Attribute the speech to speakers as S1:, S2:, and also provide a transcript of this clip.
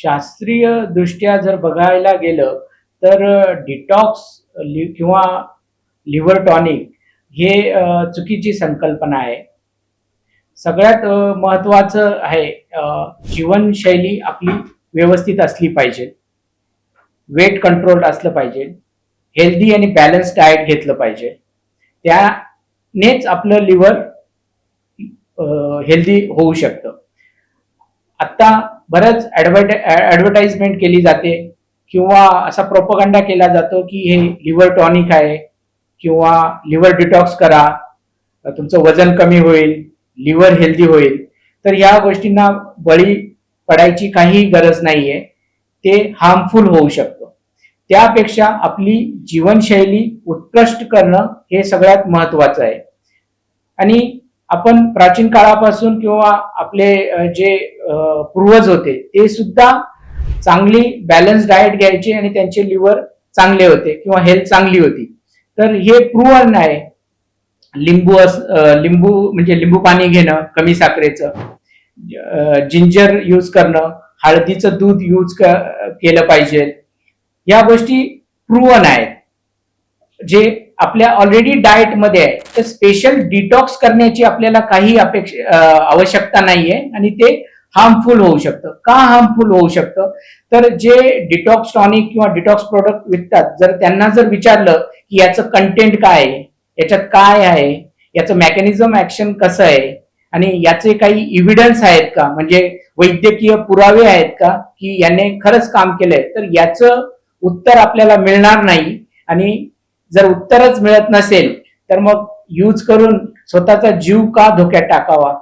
S1: शास्त्रीय दृष्ट्या जर बघायला गेलं तर डिटॉक्स किंवा लिव्हर टॉनिक हे चुकीची संकल्पना आहे. सगळ्यात महत्त्वाचं आहे जीवनशैली आपली व्यवस्थित असली पाहिजे. वेट कंट्रोल असलं पाहिजे. हेल्दी आणि बॅलन्स डाएट घेतलं पाहिजे. त्यानेच आपलं लिव्हर हेल्दी होऊ शकतं. आता बरंच ऍडव्हर्टाइजमेंट केली जाते किंवा असा प्रोपगंडा केला जातो की हे लिव्हर टॉनिक आहे किंवा लिव्हर डिटॉक्स करा, तुमचं वजन कमी होईल, लिव्हर हेल्दी होईल. तर ह्या गोष्टींना बळी पडायची काही गरज नाहीये. ते हार्मफुल होऊ शकतं. त्यापेक्षा आपली जीवनशैली उत्कृष्ट करणं हे सगळ्यात महत्वाचं आहे. आणि आपण प्राचीन काळापासून किंवा आपले जे पूर्वज होते ते सुद्धा चांगली बॅलन्स डाएट घ्यायचे आणि त्यांचे लिव्हर चांगले होते किंवा हेल्थ चांगली होती. तर हे प्रूव्हन आहे. लिंबू म्हणजे लिंबू पाणी घेणं कमी साखरेचं, जिंजर यूज करणं, हळदीचं दूध यूज केलं पाहिजे. या गोष्टी प्रूव्हन आहेत, जे आपल्या ऑलरेडी डाएट मध्ये आहे. तर स्पेशल डिटॉक्स करण्याची आपल्याला काही आवश्यकता नाहीये आणि ते हार्मफुल होऊ शकतं. का हार्मफुल होऊ शकतं? तर जे डिटॉक्स टॉनिक किंवा डिटॉक्स प्रोडक्ट विकतात, जर त्यांना जर विचारलं की याचं कंटेंट काय आहे, याच्यात काय आहे, याचं मेकॅनिझम ऍक्शन कसं आहे आणि याचे काही इव्हिडन्स आहेत का, म्हणजे वैद्यकीय पुरावे आहेत का की याने खरंच काम केलंय, तर याचं उत्तर आपल्याला मिळणार नाही. आणि जर उत्तरच मिळत नसेल तर मग यूज करून स्वतःचा जीव का धोक्यात टाकावा.